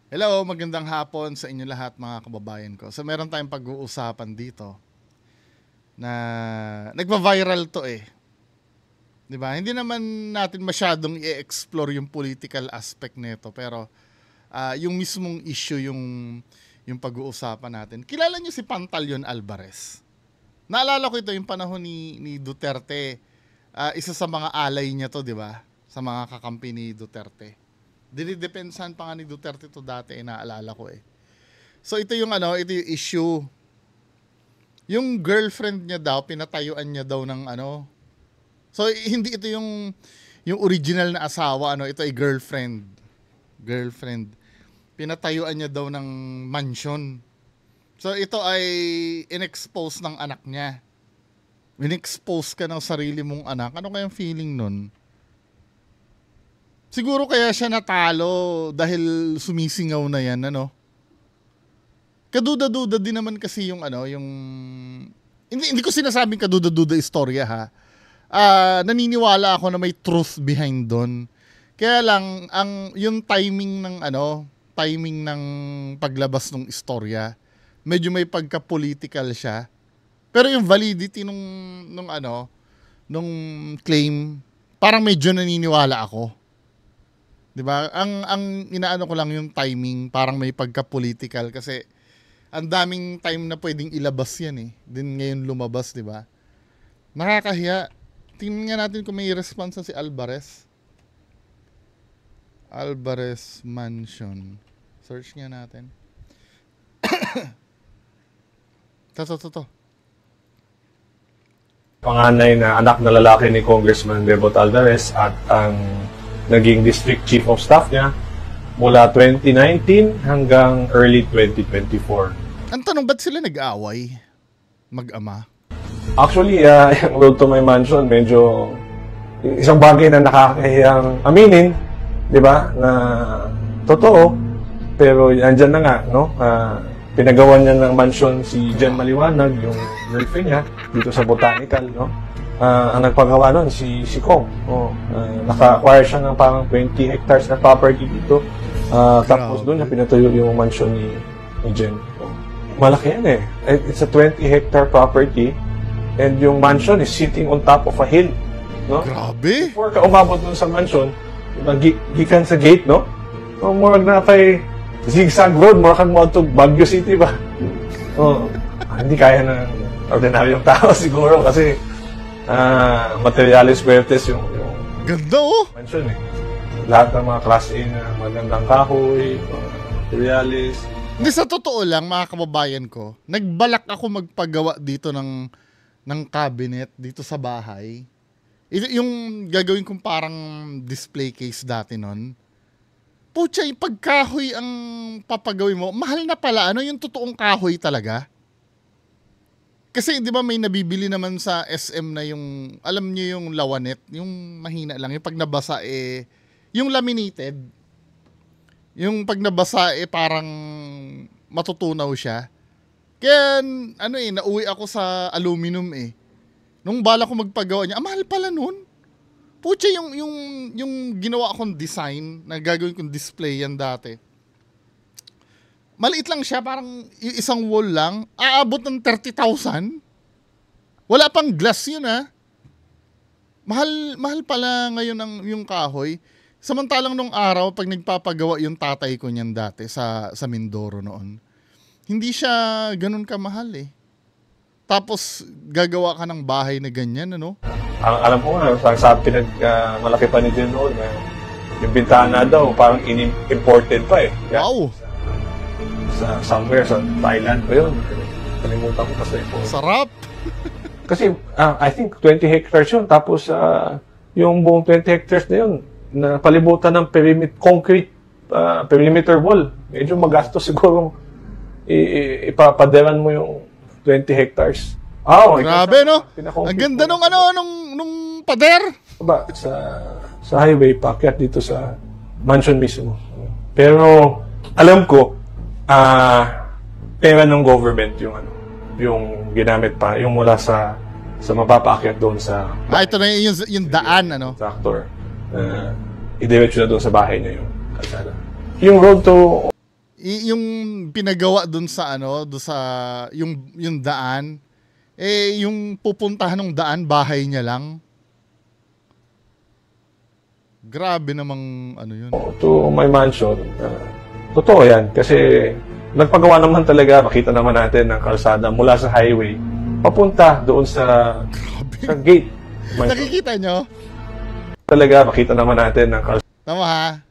Hello, magandang hapon sa inyo lahat mga kababayan ko. So meron tayong pag-uusapan dito na nagva-viral to eh. 'Di ba? Hindi naman natin masyadong i-explore yung political aspect nito pero yung mismong issue yung pag-uusapan natin. Kilala niyo si Pantaleon Alvarez? Naalala ko ito yung panahon ni Duterte. Isa sa mga alay niya to, 'di ba? Sa mga kakampi ni Duterte. Dinidepensahan pa nga ni Duterte to dati, naalala ko eh. So ito yung ito yung issue. Yung girlfriend niya daw, pinatayuan niya daw ng So hindi ito yung original na asawa, ito ay girlfriend. Girlfriend. Pinatayuan niya daw ng mansion. So ito ay inexpose ng anak niya. Inexpose ka ng sarili mong anak. Ano kayang feeling nun? Siguro kaya siya natalo dahil sumisingaw na yan, Kaduda-duda din naman kasi yung hindi ko sinasabing kaduda-duda istorya ha. Naniniwala ako na may truth behind doon. Kaya lang yung timing ng paglabas ng istorya, medyo may pagka-political siya. Pero yung validity nung claim, parang medyo naniniwala ako. 'Di ba? Ang inaano ko lang yung timing, parang may pagka-political kasi ang daming time na pwedeng ilabas 'yan eh. Din ngayon lumabas, 'di ba? Nakakahiya. Tingnan nga natin kung may response na si Alvarez. Alvarez Mansion. Search nga natin. To. Panganay na anak na lalaki ni Congressman Bebot Alvarez at ang naging district chief of staff niya mula 2019 hanggang early 2024. Ang tanong, ba't sila nag-aaway? Mag-ama? Actually, yung Road to My Mansion, medyo isang bagay na nakakahiyang aminin, di ba, na totoo, pero andyan na nga, pinagawa niya ng mansion si Jen Maliwanag, yung girlfriend niya, dito sa Botanical, ang nagpagawa nun, si Kong. Naka-acquire siya ng parang 20 hectares na property dito. Tapos doon niya pinatuyo yung mansion ni Jen. Malaki yan eh. It's a 20 hectare property and yung mansion is sitting on top of a hill. No? Grabe! Before ka umabot dun sa mansion, gikan sa gate, murag na kay zigzag road, murag kang to Baguio City ba? Hindi kaya ng ordinaryong tao siguro kasi materialis vertes yung ganda mansion eh. Lahat ng mga class A na magandang kahoy, materialis. Hindi, sa totoo lang mga kababayan ko, nagbalak ako magpagawa dito ng cabinet dito sa bahay. Yung gagawin kong parang display case dati nun. Pucha, yung pagkahoy ang papagawin mo, mahal na pala, yung totoong kahoy talaga. Kasi 'di ba may nabibili naman sa SM na yung, alam niyo yung lawanet, yung mahina lang, yung pag nabasa yung laminated. Yung pag nabasa parang matutunaw siya. Kaya nauwi ako sa aluminum eh. Nung bala ko magpagawa niya, mahal pala nun. Pucha, yung ginawa akong design na gagawin kong display yan dati. Maliit lang siya, parang isang wall lang, aabot ng 30,000. Wala pang glass yun Mahal pala ngayon yung kahoy. Samantalang nung araw, pag nagpapagawa yung tatay ko niyan dati sa Mindoro noon, hindi siya ganun kamahal eh. Tapos gagawa ka ng bahay na ganyan, Alam ko nga, malaki pa ni Jen noon, yung bintana daw, parang imported pa eh. Yeah. Wow! Somewhere sa Thailand pa yun. Kalimutan ko kasi po. Sarap! Kasi I think 20 hectares yun. Tapos yung buong 20 hectares na yun, na palibutan ng concrete perimeter wall. Medyo magastos siguro ipapaderan mo yung 20 hectares. Grabe, Ang ganda nung pader! Ba, sa highway, paakyat dito sa mansion mismo. Pero alam ko, pera ng government yung ginamit pa, yung mula sa mapapaakyat doon sa ito na yung daan, tractor. Idiretso na doon sa bahay niya yung kalsada. Yung road to yung pinagawa dun sa ano, dun sa yung daan, yung pupuntahan ng daan, bahay niya lang. Grabe namang ano yun. To my mansion, totoo yan. Kasi nagpagawa naman talaga, makita naman natin ng kalsada mula sa highway, papunta doon sa gate. Nakikita nyo? Talaga, makita naman natin ng Tama ha?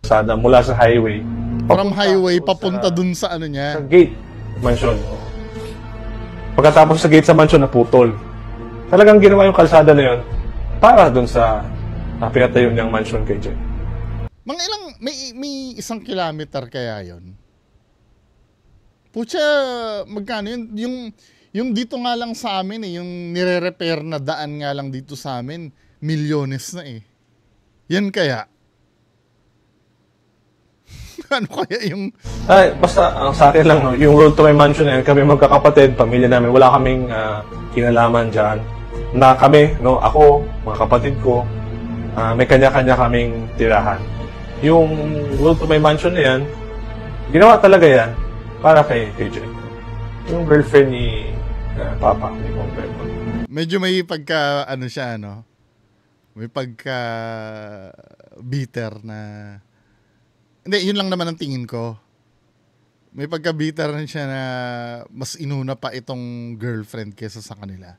kalsada mula sa highway. From highway, papunta dun sa ano niya. Sa gate, mansion. Pagkatapos sa gate sa mansion, naputol. Talagang ginawa yung kalsada na yun para doon sa pinatayo niyang mansion kay Jen. Mga ilang, may 1 kilometer kaya yon. Pucha, magkano yun? Yung dito nga lang sa amin yung nire-repair na daan nga lang dito sa amin, milyones na eh. Yan kaya? Ano kaya yung... Ay, basta ang sa akin lang, no, yung road to my mansion na yan, kami magkakapatid, pamilya namin, wala kaming kinalaman dyan. Na kami, no, ako, mga kapatid ko, may kanya-kanya kaming tirahan. Yung road to my mansion na yan, ginawa talaga yan para kay Jen. Yung girlfriend ni Papa, ni Pompeo. Medyo may pagka, ano siya, no? May pagka bitter na... Hindi, yun lang naman ang tingin ko. May pagka-bitter rin siya na mas inuna pa itong girlfriend kesa sa kanila.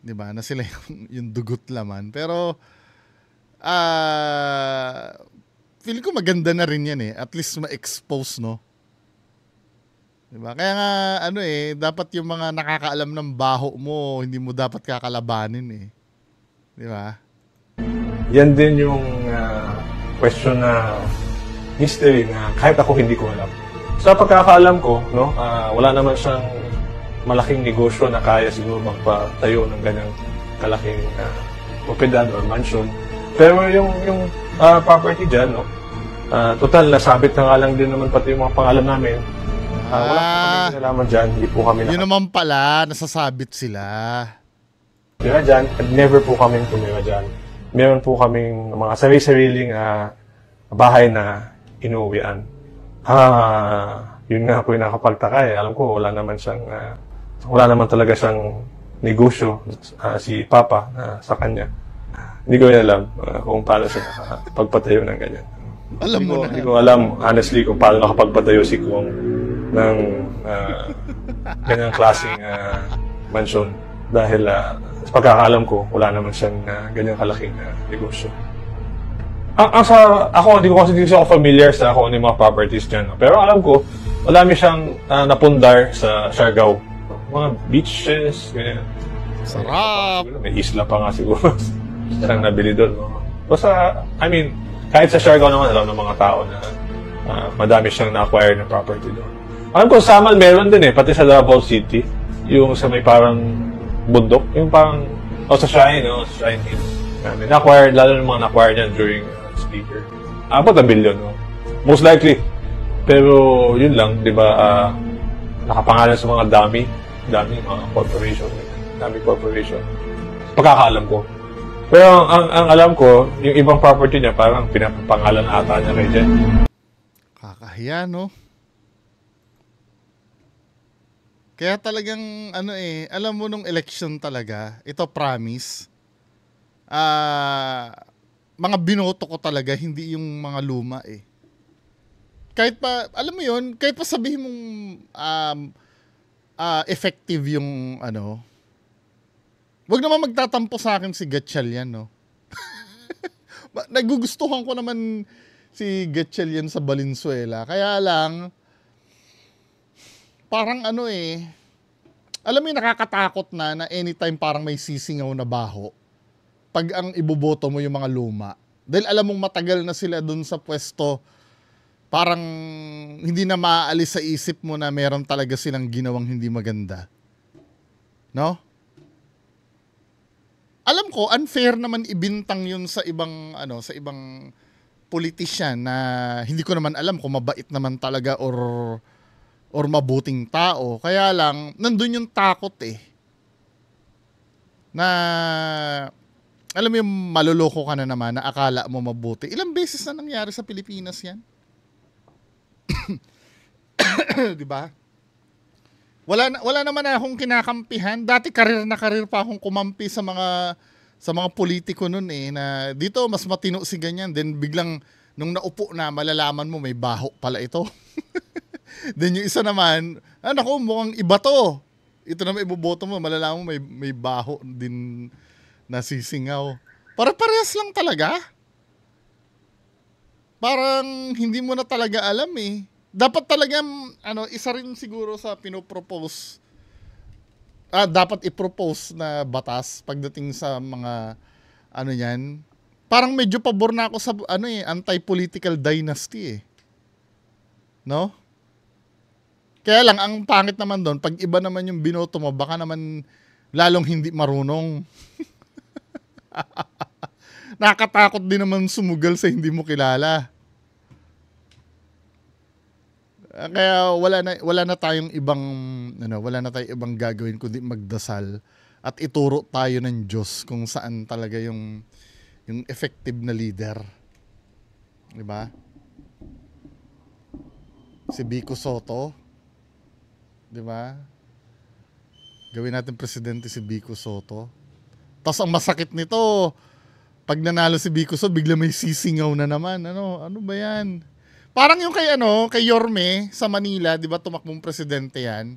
'Di ba? Na sila yung dugot laman. Pero feel ko maganda na rin yan eh. At least ma-expose, no? 'Di ba? Kaya nga ano dapat yung mga nakakaalam ng baho mo, hindi mo dapat kakalabanin eh. 'Di ba? Yan din yung question na mystery na kahit ako hindi ko alam. Sa pagkakaalam ko, no, wala naman siyang malaking negosyo na kaya siguro magpatayo ng ganyang kalaking propiedad or mansion. Pero yung property dyan, no, total nasabit na nga lang din naman pati yung mga pangalan namin. Wala po kami nalaman dyan, hindi po kami yun naman pala, nasasabit sila. tumira dyan, and never po kami tumira dyan. Meron po kaming mga sarili-sariling bahay na inuwian. Yun nga po yung nakapagtaka eh. Alam ko, wala naman talaga siyang negosyo si Papa sa kanya. Hindi ko alam kung paano siya nakapagpatayo ng ganyan. Alam mo na. Hindi ko alam, honestly, kung paano nakapagpatayo si Kuwang ng ganyang klaseng mansion. Dahil sa pagkakaalam ko, wala naman siyang ganyang kalaking negosyo. Ako, hindi ko ako familiar sa kung ano yung mga properties dyan. No? Pero alam ko, marami siyang napundar sa Siargao. Mga beaches, ganyan. Sarap! May isla pa nga siguro. Siyang nabili doon. No? Basta, I mean, kahit sa Siargao naman, alam ng mga tao na madami siyang na-acquire na property doon. Alam ko, sa Samal meron din pati sa Davao City. Yung sa may parang bundok. Yung parang, sa Shrine, sa Shrine Hills. Na-acquire, lalo ng mga na-acquire niyan during speaker. About 1 billion, no? Most likely. Pero, yun lang, di ba, nakapangalan sa mga dami mga corporation. Dami corporation. Pagkakaalam ko. Pero, ang alam ko, yung ibang property niya, parang pinapangalan ata niya kay Jen. Kakahiya, no? Kaya talagang, alam mo nung election talaga, ito promise, mga binoto ko talaga, hindi yung mga luma Kahit pa, alam mo yun, kahit pa sabihin mong effective yung wag naman magtatampo sa akin si Gatchalian, no? Nagugustuhan ko naman si Gatchalian sa Valenzuela. Kaya lang, parang alam mo yung nakakatakot na anytime parang may sisingaw na baho pag ang iboboto mo yung mga luma. Dahil alam mong matagal na sila dun sa pwesto, parang hindi na maaalis sa isip mo na meron talaga silang ginawang hindi maganda. No? Alam ko, unfair naman ibintang yun sa ibang, sa ibang politician na hindi ko naman alam kung mabait naman talaga or mabuting tao. Kaya lang, nandun yung takot na alam mo yung maluloko ka na naman na akala mo mabuti. Ilang beses na nangyari sa Pilipinas yan? 'Di ba? Wala naman akong kinakampihan. Dati karir na karir pa akong kumampi sa mga politiko noon eh, na dito mas matino si ganyan, then biglang nung naupo na malalaman mo may baho pala ito. Then yung isa naman, nako, mukhang iba to. Ito na may iboboto mo, malalaman mo may baho din nasisingaw. Parehas lang talaga. Parang hindi mo na talaga alam eh. Dapat talaga, isa rin siguro sa pinopropose, dapat i-propose na batas pagdating sa mga, yan. Parang medyo pabor na ako sa, anti-political dynasty eh. No? Kaya lang, ang pangit naman doon, pag iba naman yung binoto mo, baka naman lalong hindi marunong. Nakatakot din naman sumugal sa hindi mo kilala. Kaya wala na tayong ibang gagawin kundi magdasal at ituro tayo ng Diyos kung saan talaga yung effective na leader. 'Di ba? Si Vico Soto, 'di ba? Gawin natin presidente si Vico Soto. Tapos ang masakit nito, pag nanalo si Vico Soto, bigla may sisingaw na naman. Ano ba 'yan? Parang yung kay Yorme sa Manila, 'di ba, tumakbong presidente 'yan.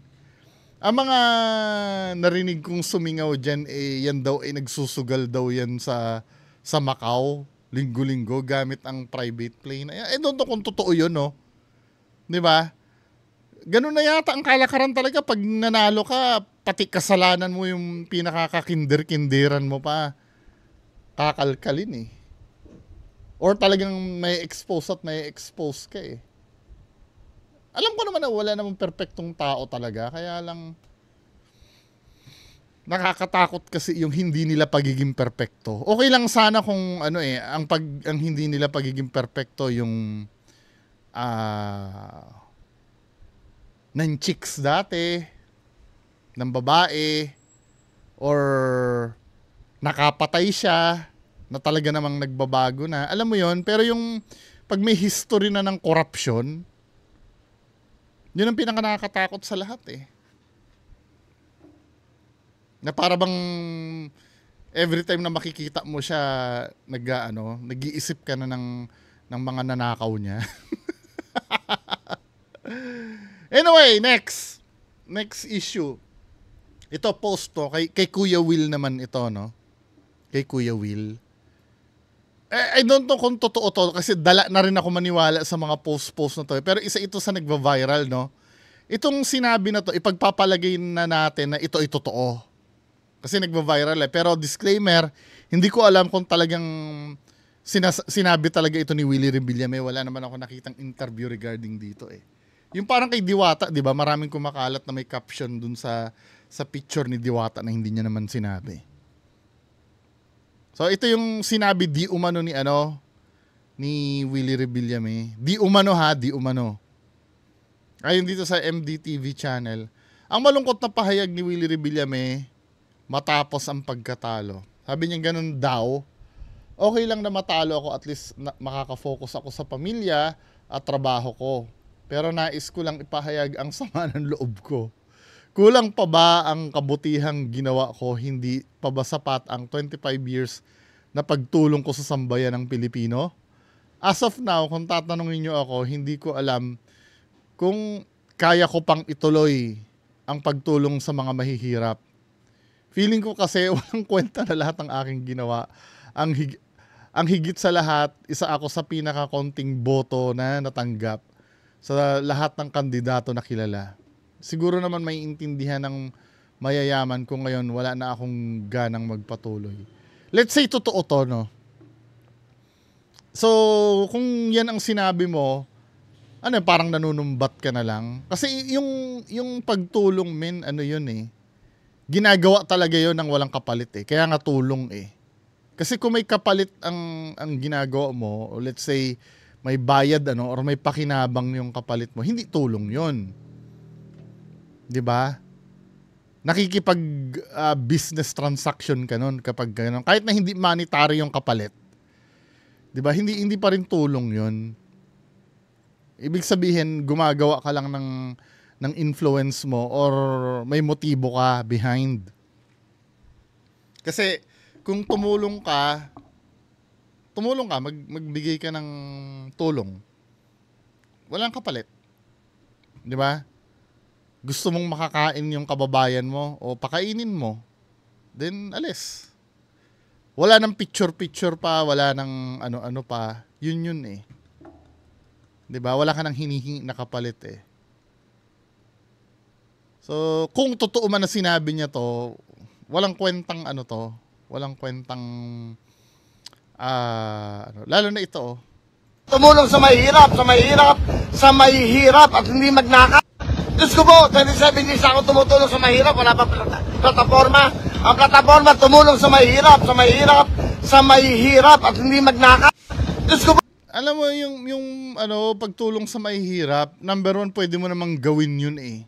Ang mga narinig kong sumingaw diyan yan daw nagsusugal daw yan sa Macau, linggo-linggo gamit ang private plane. Don't know kung totoo 'yun, no. 'Di ba? Ganun na yata ang kalakaran talaga pag nanalo ka, pati kasalanan mo yung pinakakakinder-kinderan mo pa. Kakalkalin eh. Or talagang may expose ka eh. Alam ko naman na wala namang perpektong tao talaga, kaya lang nakakatakot kasi yung hindi nila pagiging perpekto. Okay lang sana kung ang hindi nila pagiging perpekto yung ng chicks dati, ng babae, or nakapatay siya, na talaga namang nagbabago na. Alam mo yon, pero yung pag may history na ng corruption, yun ang pinaka-nakakatakot sa lahat eh. Na para bang every time na makikita mo siya, nag-iisip ka na ng mga nanakaw niya. Anyway, next issue. Ito post to kay Kuya Will naman ito, no? Kay Kuya Will. I don't know kung totoo to kasi dala na rin ako maniwala sa mga post na to. Pero isa ito sa nagva-viral, no? Itong sinabi na to, ipagpapalagay na natin na ito ay totoo. Kasi nagva-viral eh. Pero disclaimer, hindi ko alam kung talagang sinabi talaga ito ni Willie Rebillame. Wala naman ako nakitang interview regarding dito eh. Yung parang kay Diwata, di ba? Maraming kumakalat na may caption dun sa picture ni Diwata na hindi niya naman sinabi. So ito yung sinabi di umano ni Willie Rebillame. Di umano. Ayon dito sa MDTV channel. Ang malungkot na pahayag ni Willie Rebillame matapos ang pagkatalo. Sabi niya ganun daw. Okay lang na matalo ako, at least makaka-focus ako sa pamilya at trabaho ko. Pero nais ko lang ipahayag ang sama ng loob ko. Kulang pa ba ang kabutihang ginawa ko? Hindi pa ba sapat ang 25 years na pagtulong ko sa sambayan ng Pilipino? As of now, kung tatanungin niyo ako, hindi ko alam kung kaya ko pang ituloy ang pagtulong sa mga mahihirap. Feeling ko kasi walang kwenta na lahat ng aking ginawa. Ang higit sa lahat, isa ako sa pinakakonting boto na natanggap sa lahat ng kandidato na kilala. Siguro naman may intindihan ng mayayaman kung ngayon wala na akong ganang magpatuloy. Let's say totoo to, no? So, kung yan ang sinabi mo, parang nanunumbat ka na lang? Kasi yung pagtulong, yun eh. Ginagawa talaga yun ng walang kapalit eh. Kaya nga tulong eh. Kasi kung may kapalit ang ginagawa mo, or let's say may bayad or may pakinabang yung kapalit mo, hindi tulong yun. 'Di ba? Nakikipag business transaction ka nun kapag gano'n. Kahit na hindi monetary yung kapalit. 'Di ba? Hindi pa rin tulong 'yun. Ibig sabihin, gumagawa ka lang ng influence mo or may motibo ka behind. Kasi kung tumulong ka, magbigay ka ng tulong. Walang kapalit. 'Di ba? Gusto mong makakain yung kababayan mo o pakainin mo, then alis. Wala nang picture pa, wala nang ano-ano pa. Yun eh. 'Di ba? Wala ka nang hinihingi na kapalit eh. So, kung totoo man na sinabi niya to, walang kwentang ano to, walang kwentang lalo na ito. Tumulong sa mahihirap at hindi magnakaw. Diyos ko po, 27 years ako tumutulong sa mahirap, wala pa plataforma. Ang plataforma tumulong sa mahihirap at hindi magnakaw. Diyos ko po. Alam mo yung pagtulong sa mahihirap, number 1 pwede mo namang gawin yun eh.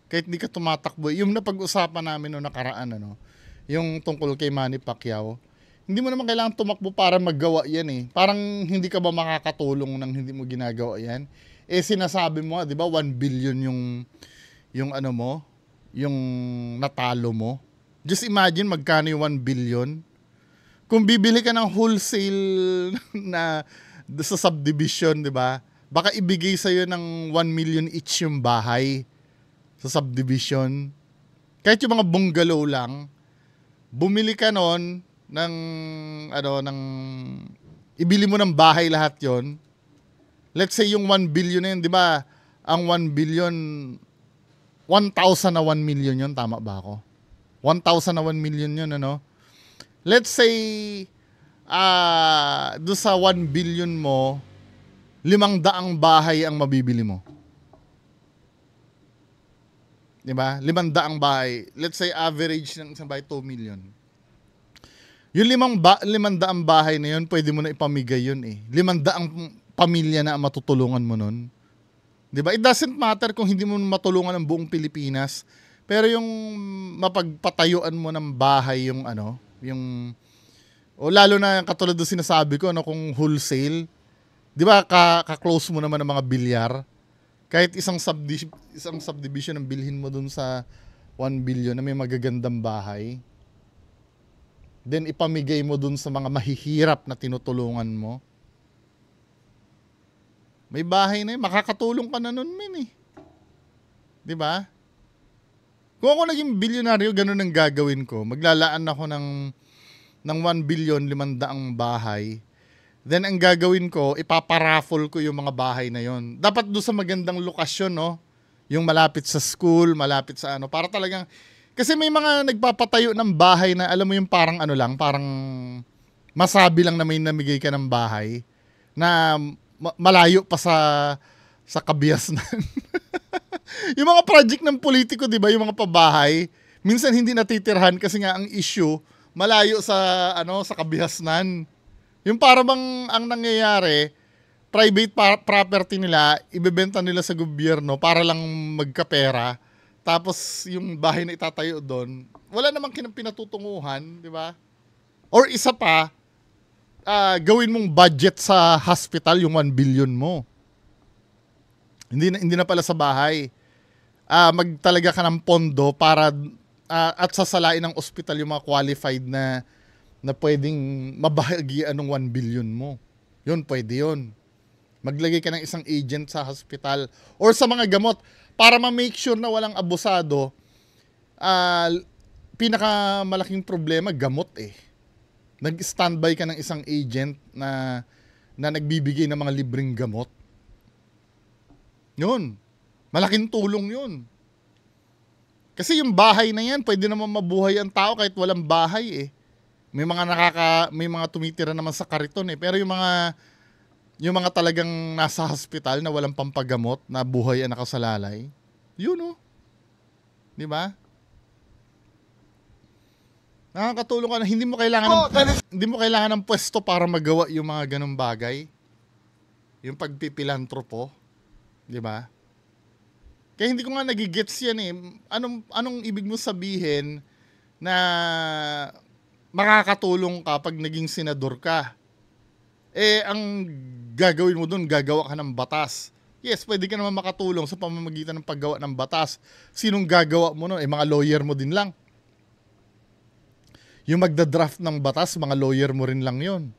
Kahit di ka tumatakbo. Yung napag-usapan namin noong nakaraan yung tungkol kay Manny Pacquiao. Hindi mo naman kailangan tumakbo para maggawa yan eh. Parang hindi ka ba makakatulong nang hindi mo ginagawa yan? Eh sinasabi mo, 'di ba, 1 billion yung natalo mo. Just imagine magkano yung 1 billion. Kung bibili ka ng wholesale na sa subdivision, 'di ba? Baka ibigay sa iyo ng 1 million each yung bahay sa subdivision. Kahit yung mga bungalow lang, bumili ka noon ng ibili mo ng bahay lahat yon. Let's say yung 1 billion na yun, di ba? Ang 1 billion, 1,000 na 1 million yun. Tama ba ako? 1,000 na 1 million yun, Let's say, doon sa 1 billion mo, 500 bahay ang mabibili mo. Di ba? 500 bahay. Let's say average ng isang bahay, 2 million. Yung 500 bahay na yun, pwede mo na ipamigay yun eh. 500 pamilya na ang matutulungan mo nun. 'Di ba? It doesn't matter kung hindi mo matulungan ang buong Pilipinas, pero yung mapagpatayuan mo ng bahay yung lalo na katulad ng sinasabi ko kung wholesale, 'di ba? Ka-close mo naman ng mga bilyar. Kahit isang subdivision ang bilhin mo dun sa 1 billion na may magagandang bahay. Then ipamigay mo dun sa mga mahihirap na tinutulungan mo. May bahay na yun, makakatulong ka na nun, men eh. 'Di ba? Kung ako naging bilyonaryo, ganun ang gagawin ko. Maglalaan ako ng 1 billion 500 bahay. Then ang gagawin ko, ipaparaffle ko yung mga bahay na yon. Dapat doon sa magandang lokasyon, no? Yung malapit sa school, malapit sa para talagang kasi may mga nagpapatayo ng bahay na alam mo yung parang parang masabi lang na may namigay ka ng bahay na malayo pa sa kabiasnan. Yung mga project ng politiko, 'di ba, yung mga pabahay, minsan hindi natitirhan kasi nga ang issue malayo sa sa kabiasnan. Yung para bang ang nangyayari, private property nila, ibebenta nila sa gobyerno para lang magkapera. Tapos yung bahay na itatayo doon, wala namang pinatutunguhan, 'di ba? Or isa pa, gawin mong budget sa hospital yung 1 billion mo. Hindi na pala sa bahay. Magtalaga ka ng pondo para at sasalain ng ospital yung mga qualified na pwedeng mabahagian ng 1 billion mo. Yun, pwede yun. Maglagay ka ng isang agent sa hospital or sa mga gamot para ma-make sure na walang abusado. Pinakamalaking problema, gamot eh. Nag-standby ka ng isang agent na nagbibigay ng mga libreng gamot. Yun. Malaking tulong yun. Kasi yung bahay na yan, pwede naman mabuhay ang tao kahit walang bahay eh. May mga tumitira naman sa kariton eh. Pero yung mga talagang nasa hospital na walang pampagamot, na buhay ang nakasalalay, yun oh. 'Di ba? Nakakatulong ka na hindi mo kailangan ng pwesto para magawa yung mga ganung bagay. Yung pagpipilantropo, 'di ba? Kaya hindi ko nga nagigets yan eh. Anong ibig mo sabihin na makakatulong ka pag naging senador ka? Eh, ang gagawin mo dun, gagawa ka ng batas. Yes, pwede ka naman makatulong sa pamamagitan ng paggawa ng batas. Sinong gagawa mo nun? Mga lawyer mo din lang. Yung magda-draft ng batas, mga lawyer mo rin lang yon.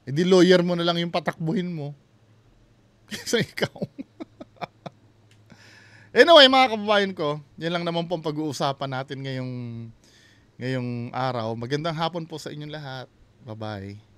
Di lawyer mo na lang yung patakbuhin mo. Kasi ikaw. Anyway, mga kababayan ko, yan lang naman po ang pag-uusapan natin ngayong araw. Magandang hapon po sa inyong lahat. Bye-bye.